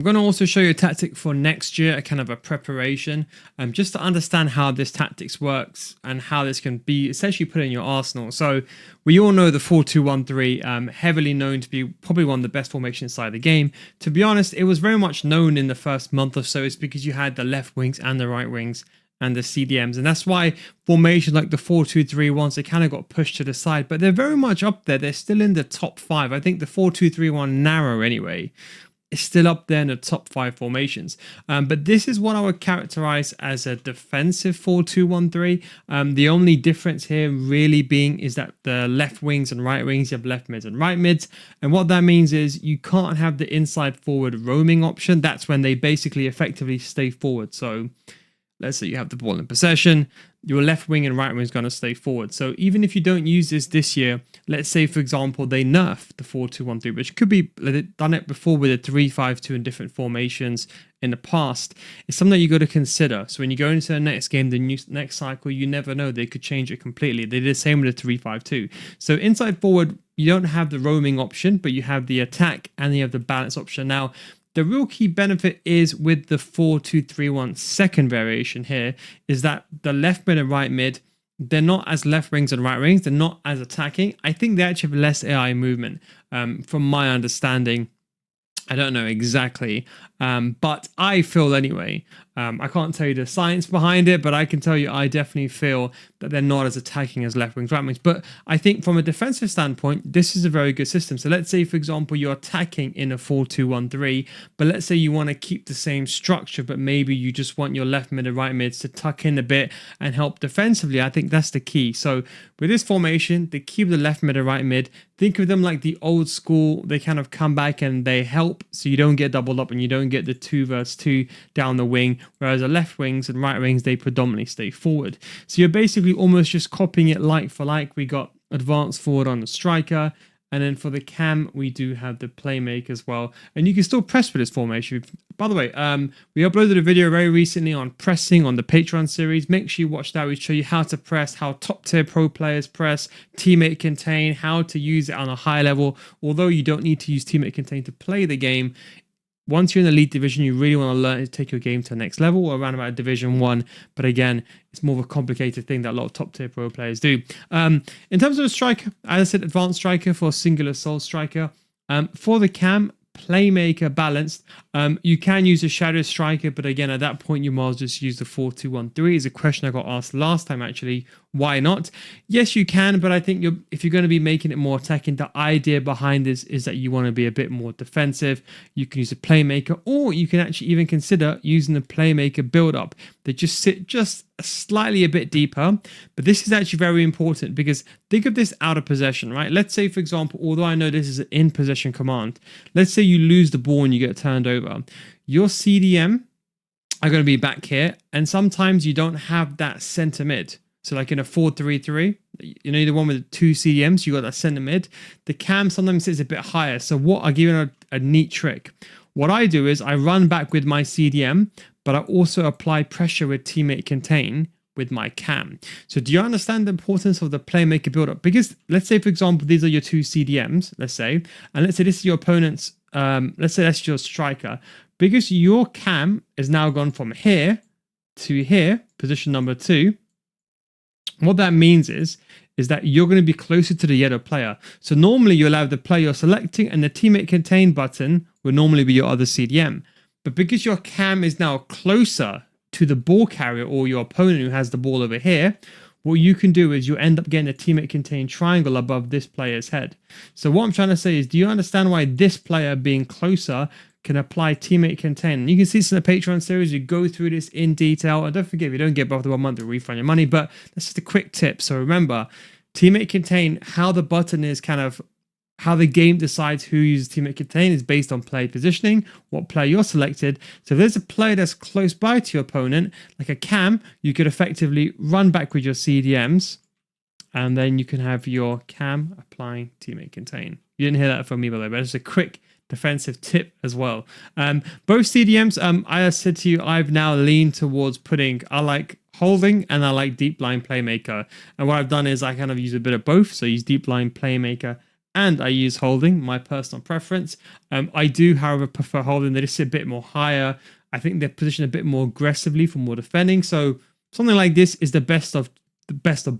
I'm going to also show you a tactic for next year, a kind of a preparation, just to understand how this tactics works and how this can be essentially put in your arsenal. So we all know the 4-2-1-3, heavily known to be probably one of the best formations inside the game. To be honest, it was very much known in the first month or so. It's because you had the left wings and the right wings and the CDMs, and that's why formations like the 4-2-3-1s, they kind of got pushed to the side, but they're very much up there. They're still in the top 5. I think the 4-2-3-1 narrow anyway is still up there in the top 5 formations. But this is what I would characterize as a defensive 4-2-1-3. The only difference here really being is that the left wings and right wings, you have left mids and right mids. And what that means is you can't have the inside forward roaming option. That's when they basically effectively stay forward. So let's say you have the ball in possession, your left wing and right wing is going to stay forward. So even if you don't use this year, let's say, for example, they nerf the 4-2-1-3, which could be done it before with a 3-5-2 in different formations in the past. It's something that you got to consider. So when you go into the next game, next cycle, you never know. They could change it completely. They did the same with the 3-5-2. So inside forward, you don't have the roaming option, but you have the attack and you have the balance option. Now, the real key benefit is with the 4-2-3-1 second variation here is that the left mid and right mid, they're not as left wings and right wings. They're not as attacking. I think they actually have less AI movement from my understanding. I don't know exactly, but I feel anyway. I can't tell you the science behind it, but I can tell you I definitely feel that they're not as attacking as left wings, right wings. But I think from a defensive standpoint, this is a very good system. So let's say, for example, you're attacking in a 4-2-1-3, but let's say you want to keep the same structure, but maybe you just want your left mid and right mids to tuck in a bit and help defensively. I think that's the key. So with this formation, they keep the left mid and right mid. Think of them like the old school. They kind of come back and they help so you don't get doubled up and you don't get the 2 versus 2 down the wing. Whereas the left wings and right wings, they predominantly stay forward. So you're basically almost just copying it like for like. We got advanced forward on the striker. And then for the cam, we do have the playmaker as well. And you can still press with this formation. By the way, we uploaded a video very recently on pressing on the Patreon series. Make sure you watch that. We show you how to press, how top tier pro players press, teammate contain, how to use it on a high level. Although you don't need to use teammate contain to play the game, once you're in the elite division, you really want to learn to take your game to the next level or around about Division 1. But again, it's more of a complicated thing that a lot of top tier pro players do. In terms of the striker, as I said, advanced striker for singular soul striker. For the cam, playmaker balanced. You can use a shadow striker, but again, at that point, you might as well just use the 4-2-1-3. Is a question I got asked last time, actually. Why not? Yes, you can, but I think if you're going to be making it more attacking, the idea behind this is that you want to be a bit more defensive. You can use a playmaker, or you can actually even consider using the playmaker build-up. They just sit just slightly a bit deeper, but this is actually very important because think of this out of possession, right? Let's say, for example, although I know this is an in possession command, let's say you lose the ball and you get turned over. Your CDM are going to be back here, and sometimes you don't have that center mid. So like in a 4-3-3, you know, the one with the 2 CDMs, you got that center mid. The cam sometimes sits a bit higher. So what, I'll give you a neat trick. What I do is I run back with my CDM, but I also apply pressure with teammate contain with my cam. So do you understand the importance of the playmaker build-up? Because let's say, for example, these are your 2 CDMs, let's say, and let's say this is your opponent's, let's say that's your striker. Because your cam is now gone from here to here, position number 2, what that means is that you're going to be closer to the yellow player. So normally you'll have the player you're selecting and the teammate contain button will normally be your other CDM. But because your cam is now closer to the ball carrier or your opponent who has the ball over here, what you can do is you end up getting a teammate contain triangle above this player's head. So what I'm trying to say is, do you understand why this player being closer can apply teammate contain? You can see this in the Patreon series. You go through this in detail. And don't forget, if you don't get above the 1 month, they'll refund your money. But that's just a quick tip. So remember, teammate contain, how the button is kind of, how the game decides who uses teammate contain is based on player positioning, what player you're selected. So if there's a player that's close by to your opponent, like a cam, you could effectively run back with your CDMs, and then you can have your cam applying teammate contain. You didn't hear that from me, by the way, but it's a quick defensive tip as well. Both CDMs, I said to you, I've now leaned towards putting, I like holding and I like deep line playmaker. And what I've done is I kind of use a bit of both. So I use deep line playmaker and I use holding, my personal preference. I do, however, prefer holding. They're just a bit more higher. I think they're positioned a bit more aggressively for more defending. So something like this is the best of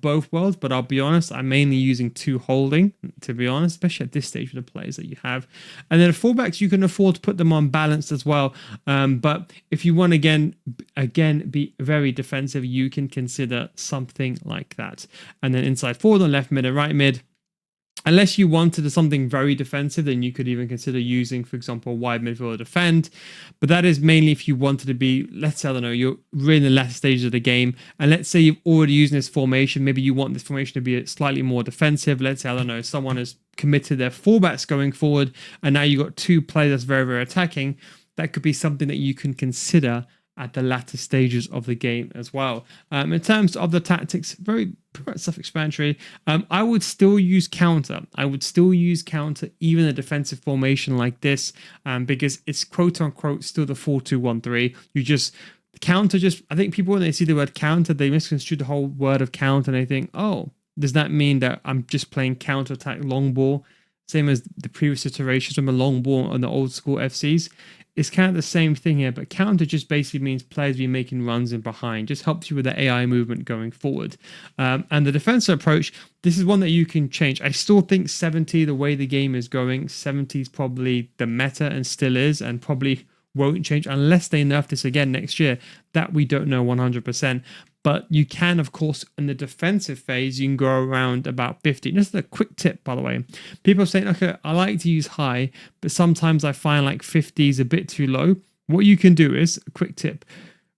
both worlds. But I'll be honest, I'm mainly using two holding, to be honest, especially at this stage with the players that you have. And then fullbacks, you can afford to put them on balanced as well. But if you want again be very defensive, you can consider something like that. And then inside forward on left mid and right mid. Unless you wanted something very defensive, then you could even consider using, for example, wide midfield defend. But that is mainly if you wanted to be, let's say, I don't know, you're really in the latter stages of the game. And let's say you've already used this formation. Maybe you want this formation to be slightly more defensive. Let's say, I don't know, someone has committed their fullbacks going forward. And now you've got two players that's very, very attacking. That could be something that you can consider at the latter stages of the game as well. In terms of the tactics, very self-explanatory. I would still use counter. Even a defensive formation like this, because it's quote unquote still the 4-2-1-3. I think people, when they see the word counter, they misconstrue the whole word of counter and they think, oh, does that mean that I'm just playing counter attack long ball? Same as the previous iterations from the long ball on the old school FCs. It's kind of the same thing here, but counter just basically means players be making runs in behind. Just helps you with the AI movement going forward. And the defensive approach, this is one that you can change. I still think 70, the way the game is going, 70 is probably the meta and still is, and probably won't change unless they nerf this again next year. That we don't know 100%. But you can, of course, in the defensive phase, you can go around about 50. This is a quick tip, by the way. People are saying, okay, I like to use high, but sometimes I find like 50 is a bit too low. What you can do is, a quick tip,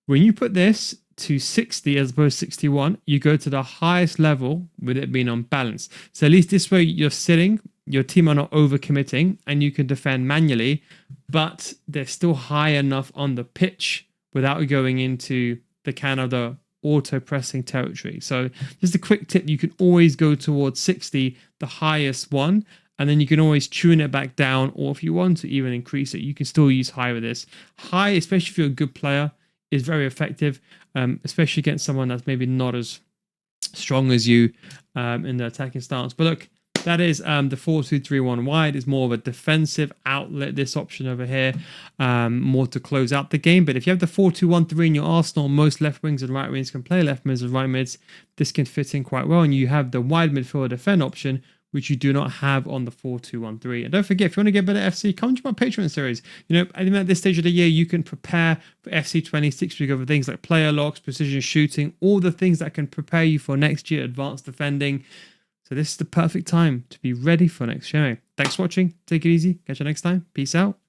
when you put this to 60 as opposed to 61, you go to the highest level with it being on balance. So at least this way you're sitting, your team are not overcommitting, and you can defend manually, but they're still high enough on the pitch without going into the kind of the auto pressing territory. So just a quick tip, you can always go towards 60, the highest one, and then you can always tune it back down, or if you want to even increase it, you can still use high with this. High, especially if you're a good player, is very effective, especially against someone that's maybe not as strong as you in the attacking stance. But look, that is the 4-2-3-1 wide is more of a defensive outlet, this option over here, more to close out the game. But if you have the 4-2-1-3 in your arsenal, most left wings and right wings can play left mids and right mids. This can fit in quite well. And you have the wide midfield defend option, which you do not have on the 4-2-1-3. And don't forget, if you want to get better FC, come to my Patreon series. You know, I think at this stage of the year, you can prepare for FC 26. We go over things like player locks, precision shooting, all the things that can prepare you for next year, advanced defending. So this is the perfect time to be ready for next year. Thanks for watching. Take it easy. Catch you next time. Peace out.